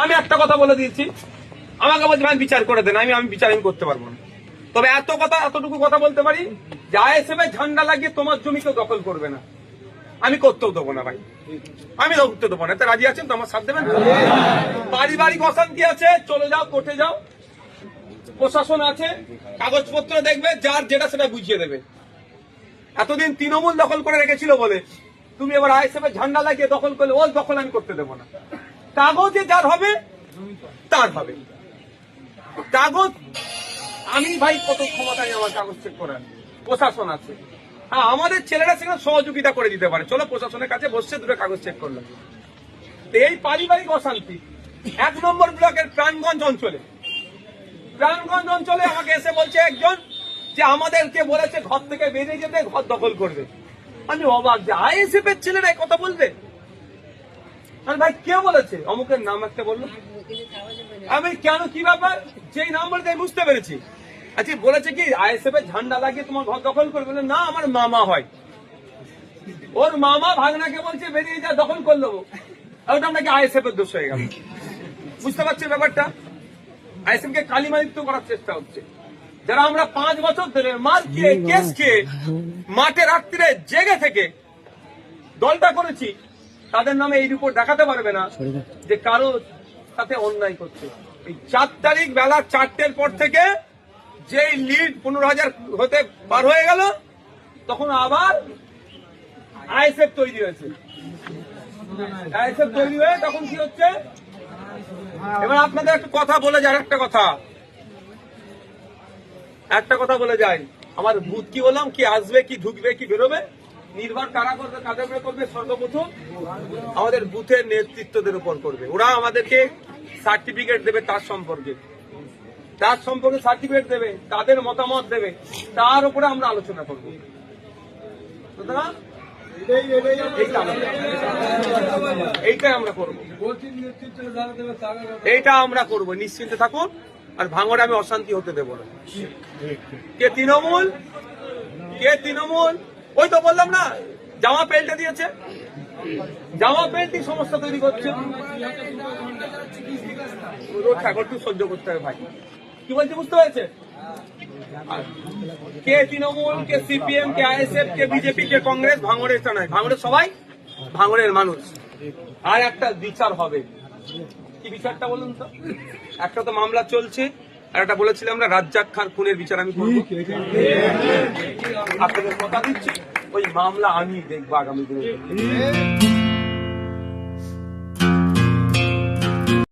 আমি একটা কথা বলে দিয়েছি, আমাকে বলছে আমি বিচার করে দেন, আমি বিচার করতে পারবো না। তবে এতটুকু কথা বলতে পারি যে আইএসএফ এর ঝান্ডা লাগিয়ে তোমার জমি কেউ দখল করবে না, আমি করতেও দেবো না ভাই, আমি করতে দেবো না। রাজি আছেন তো আমার সাথ দেবেন? পারিবারিক অশান্তি আছে, চলে যাও, কোর্টে যাও, প্রশাসন আছে, কাগজপত্র দেখবে, যার যেটা সেটা বুঝিয়ে দেবে। এতদিন তৃণমূল দখল করে রেখেছিল বলে তুমি এবার আইএসএফ এর ঝান্ডা লাগিয়ে দখল করলে, ওর দখল আমি করতে দেবো না। কাগজে যার হবে তার হবে, কাগজ আমি ভাই কত ক্ষমতা নেই আমার কাগজ চেক করার, প্রশাসন আছে। হ্যাঁ, আমাদের ছেলেরা সেখানে সহযোগিতা করে দিতে পারে, চলো প্রশাসনের কাছে বসে দুটো কাগজ চেক করলাম। এই পারিবারিক অশান্তি 1 নম্বর ব্লকের প্রাণগঞ্জ অঞ্চলে আমাকে এসে বলছে একজন যে আমাদেরকে বলেছে ঘর থেকে বেরিয়ে যেতে, ঘর দখল করবে। আমি অবাক যে আইএসএফ এর ছেলেরা কথা বলবে। ভাই কে বলেছে? অমুকের নাম একটা বললো। আমি কেন, কি ব্যাপার? যেই নাম বলেছে আমি বুঝতে পেরেছি। আচ্ছা, বলেছে কি আইএসএফ এর ঝান্ডা লাগিয়ে তোমার ঘর দখল করবে? না, আমার মামা হয়, ওর মামা ভাগনাকে বলছে বেরিয়ে যা, দখল করলো। ওটা নাকি আইএসএফ এর দোষ হয়ে গেল। বুঝতে পারছি ব্যাপারটা? আইএসএফ কে কালিমালিপ্ত করার চেষ্টা হচ্ছে। যারা আমরা 5 বছর ধরে মার খেয়ে, কেস খেয়ে, মাঠে রাত্রিরে জেগে থেকে দলটা করেছি, তাদের নামে এই রিপোর্ট দেখাতে পারবে না যে কারো সাথে অন্যায় করছে। এই 4 তারিখ বেলা 4টের পর থেকে যেই লিড 15,000 হতে পার হয়ে গেল, তখন আবার আইএসএফ তৈরি হয়েছে। আইএসএফ তৈরি হয়ে তখন কি হচ্ছে? এবার আপনাদের একটা কথা বলে যায়, একটা কথা বলে যায়, আমার বুথ কি বললাম, কি আসবে, কি ঢুকবে, কি বেরোবে, নির্ভর কারা করবে, কাদের উপরে করবে? সর্বপ্রথম আমাদের বুথের নেতৃত্বদের উপর করবে। ওরা আমাদেরকে সার্টিফিকেট দেবে, তার সম্পর্কে সার্টিফিকেট দেবে, তাদের মতামত দেবে, তার উপরে আমরা আলোচনা করবো। সুতরাং এইটাই আমরা করবো, নিশ্চিন্তে থাকুন। আর ভাঙড়ে আমি অশান্তি হতে দেবো না। কে তৃণমূল, ওই তো বললাম না, জামা পেল্টে দিয়েছে, জামা পেল্টই সমস্যা তৈরি করছে। একটু সহ্য করতে হবে ভাই, কি বলছে বুঝতে পেরেছে? কে তৃণমূল, কে সিপিএম, কে আইএসএফ, কে বিজেপি, কে কংগ্রেস, ভাঙড়ের তা নয়, ভাঙড়ের সবাই ভাঙড়ের মানুষ। আর একটা বিচার হবে, কি বিচারটা বলুন তো? একটা তো মামলা চলছে, আর একটা বলেছিলাম আমরা রাজ্জাক খান খুনের বিচার আমি করবো। আপনাদের কথা দিচ্ছি, ওই মামলা আমি দেখবো আগামী দিনে।